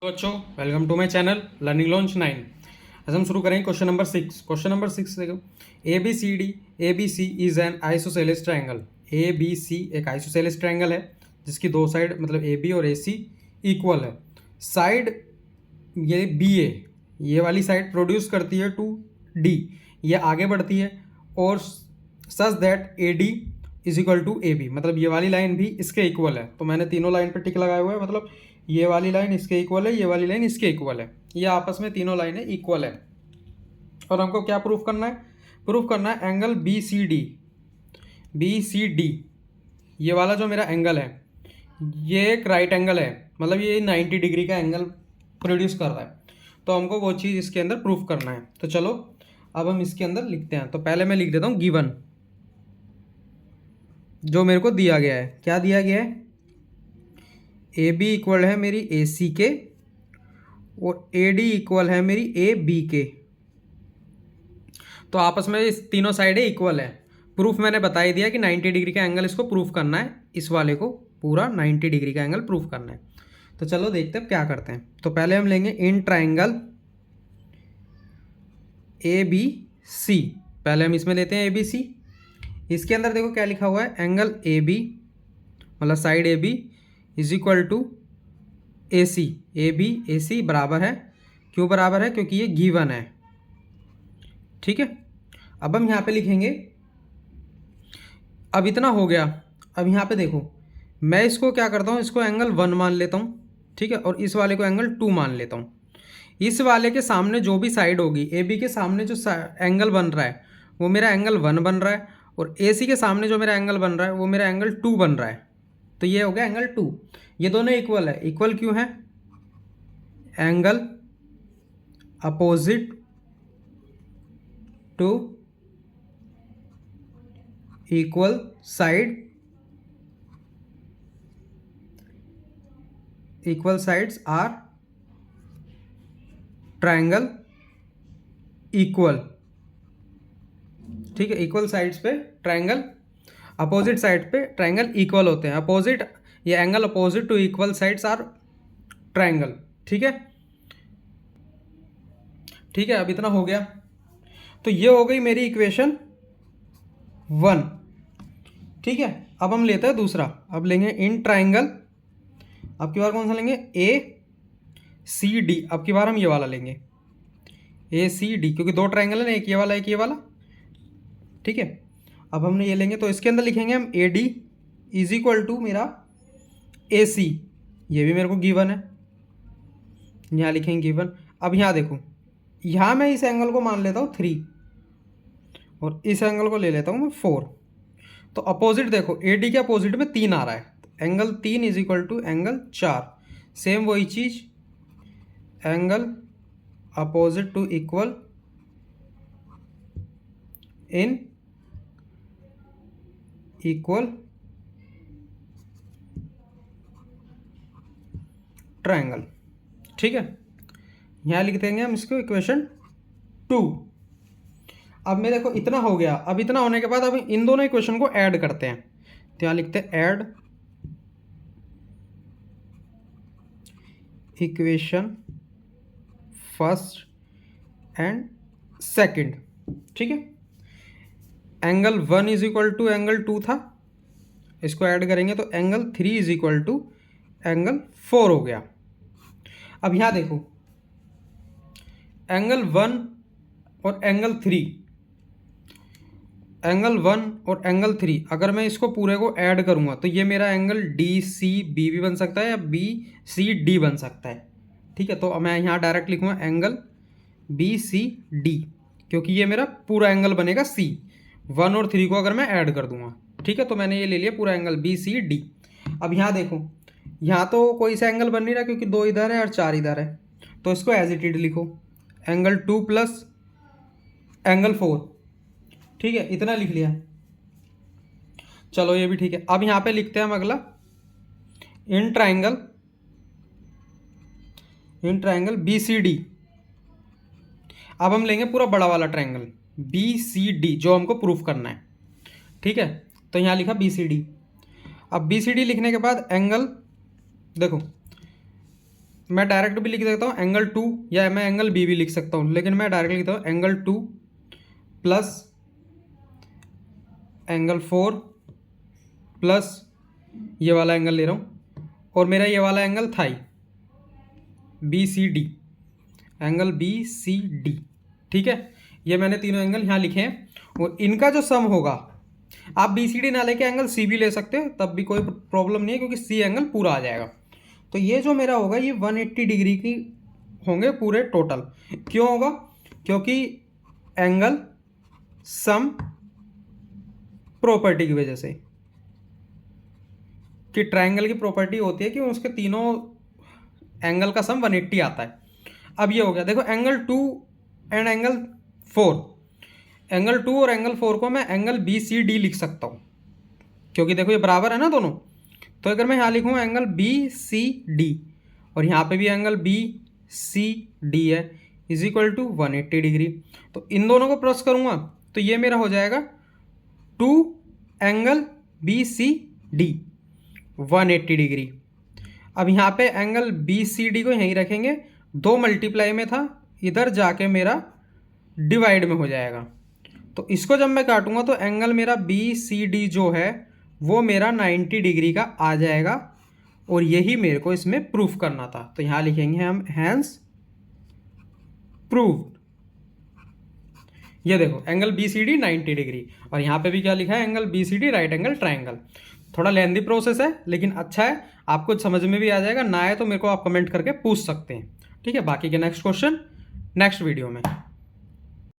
तो बच्चों, welcome to my channel learning launch 9। आज हम शुरू करेंगे क्वेश्चन नंबर 6। क्वेश्चन नंबर 6 देखो, A B C is an isosceles triangle. A B C एक आइसोसेलेस ट्रायंगल है जिसकी दो साइड मतलब ए बी और ए सी इक्वल है। साइड ये बी ए, ये वाली साइड प्रोड्यूस करती है टू डी, ये आगे बढ़ती है, और such that A D is equal to A B, मतलब ये वाली लाइन भी इसके इक्वल है। तो मैंने तीनों लाइन पे टिक लगाया हुआ है, मतलब ये वाली लाइन इसके इक्वल है, ये वाली लाइन इसके इक्वल है, ये आपस में तीनों लाइनें इक्वल है। और हमको क्या प्रूफ करना है? प्रूफ करना है angle B C D. B C D ये वाला जो मेरा एंगल है, ये एक राइट एंगल है, मतलब ये 90 डिग्री का एंगल प्रोड्यूस कर रहा है। तो हमको वो चीज़ इसके अंदर प्रूफ करना है। तो चलो अब हम इसके अंदर लिखते हैं। तो पहले मैं लिख देता हूँ गिवन, जो मेरे को दिया गया है। क्या दिया गया है? ए बी इक्वल है मेरी ए सी के, और ए डी इक्वल है मेरी ए बी के। तो आपस में इस तीनों साइडें इक्वल है। प्रूफ मैंने बता ही दिया कि 90 डिग्री का एंगल इसको प्रूफ करना है, इस वाले को पूरा 90 डिग्री का एंगल प्रूफ करना है। तो चलो देखते हैं क्या करते हैं। तो पहले हम लेंगे इन ट्राइंगल ए बी सी। पहले हम इसमें लेते हैं ए बी सी। इसके अंदर देखो क्या लिखा हुआ है, एंगल ए बी मतलब side A B is equal to A C. A B A C बराबर है, क्यों बराबर है? क्योंकि ये गिवन है। ठीक है, अब हम यहाँ पे लिखेंगे, अब इतना हो गया। अब यहाँ पे देखो, मैं इसको क्या करता हूँ, इसको एंगल 1 मान लेता हूँ, ठीक है, और इस वाले को एंगल 2 मान लेता हूँ। इस वाले के सामने जो भी साइड होगी, ए बी के सामने जो एंगल बन रहा है वो मेरा एंगल 1 बन रहा है, और ए सी के सामने जो मेरा एंगल बन रहा है वो मेरा एंगल 2 बन रहा है। तो ये हो गया एंगल 2। ये दोनों इक्वल है। इक्वल क्यों है? Angle opposite to equal side, equal sides are triangle equal. ठीक है, इक्वल साइड्स पे ट्रायंगल, अपोजिट साइड पे ट्रायंगल इक्वल होते हैं। अपोजिट, ये angle opposite to equal sides are triangle. ठीक है, ठीक है, अब इतना हो गया। तो ये हो गई मेरी इक्वेशन 1। ठीक है, अब हम लेते हैं दूसरा। अब लेंगे इन ट्रायंगल, अब की बार कौन सा लेंगे? ए सी डी। अब की बार हम ये वाला लेंगे ए सी डी, क्योंकि दो ट्रायंगल है ना, एक ये वाला एक ये वाला। ठीक है, अब हमने ये लेंगे, तो इसके अंदर लिखेंगे हम A D is equal to मेरा ए सी। ये भी मेरे को गिवन है, यहाँ लिखेंगे गिवन। अब यहाँ देखो, यहाँ मैं इस एंगल को मान लेता हूँ 3, और इस एंगल को ले लेता हूँ मैं 4। तो अपोजिट देखो, ए डी के अपोजिट में 3 आ रहा है, तो angle 3 is equal to angle 4। Same वही चीज़, angle opposite to equal in equal triangle. ठीक है, यहाँ लिख देंगे हम इसको इक्वेशन 2। अब मैं देखो इतना हो गया। अब इतना होने के बाद अब इन दोनों इक्वेशन को ऐड करते हैं। तो यहाँ लिखते हैं add equation first and second. ठीक है, angle 1 is equal to angle 2 था, इसको ऐड करेंगे तो angle 3 is equal to angle 4 हो गया। अब यहाँ देखो, एंगल 1 और एंगल 3, एंगल 1 और एंगल 3, अगर मैं इसको पूरे को ऐड करूँगा तो ये मेरा एंगल डी सी बी भी बन सकता है, या बी सी डी बन सकता है। ठीक है, तो मैं यहाँ डायरेक्ट लिखूँगा एंगल बी सी डी, क्योंकि ये मेरा पूरा एंगल बनेगा सी। 1 और 3 को अगर मैं ऐड कर दूंगा, ठीक है, तो मैंने ये ले लिया पूरा एंगल बी सी डी। अब यहाँ देखो, यहाँ तो कोई सा एंगल बन नहीं रहा, क्योंकि 2 इधर है और 4 इधर है, तो इसको एज इट इज लिखो, एंगल 2 प्लस एंगल 4। ठीक है, इतना लिख लिया। चलो ये भी ठीक है। अब यहाँ पे लिखते हैं हम अगला, in triangle B C D. अब हम लेंगे पूरा बड़ा वाला ट्रायंगल बी सी डी, जो हमको प्रूफ करना है। ठीक है, तो यहाँ लिखा बी सी डी। अब बी सी डी लिखने के बाद एंगल देखो, मैं डायरेक्ट भी लिख सकता हूँ एंगल 2, या मैं एंगल बी भी लिख सकता हूँ, लेकिन मैं डायरेक्ट लिखता हूँ एंगल 2 प्लस एंगल 4 प्लस ये वाला एंगल ले रहा हूँ, और मेरा ये वाला एंगल थाई B C D, angle B C D, ठीक है। ये मैंने तीनों एंगल यहाँ लिखे हैं, और इनका जो सम होगा, आप बी सी डी ना लेके एंगल सी भी ले सकते हो, तब भी कोई प्रॉब्लम नहीं है, क्योंकि सी एंगल पूरा आ जाएगा। तो ये जो मेरा होगा ये 180 डिग्री की होंगे पूरे टोटल। क्यों होगा? क्योंकि एंगल सम प्रॉपर्टी की वजह से, कि ट्रायंगल की प्रॉपर्टी होती है कि उसके तीनों एंगल का सम 180 आता है। अब ये हो गया, देखो एंगल 2 एंड एंगल 4, एंगल 2 और एंगल 4 को मैं एंगल बी सी डी लिख सकता हूँ, क्योंकि देखो ये बराबर है ना दोनों। तो अगर मैं यहाँ लिखूँ एंगल बी सी डी, और यहाँ पे भी एंगल बी सी डी है, इज इक्वल टू 180 डिग्री, तो इन दोनों को प्लस करूँगा तो ये मेरा हो जाएगा 2 angle B C D 180 degree. अब यहाँ पे एंगल बी सी डी को यहीं रखेंगे, 2 मल्टीप्लाई में था, इधर जाके मेरा डिवाइड में हो जाएगा। तो इसको जब मैं काटूंगा तो एंगल मेरा बी सी डी जो है वो मेरा 90 डिग्री का आ जाएगा, और यही मेरे को इसमें प्रूफ करना था। तो यहाँ लिखेंगे हम हैंस प्रूव्ड। ये देखो angle B C D 90 degree, और यहाँ पे भी क्या लिखा है, angle B C D right angle triangle. थोड़ा लेंदी प्रोसेस है, लेकिन अच्छा है, आपको समझ में भी आ जाएगा। ना है तो मेरे को आप कमेंट करके पूछ सकते हैं, ठीक है। बाकी के नेक्स्ट क्वेश्चन नेक्स्ट वीडियो में।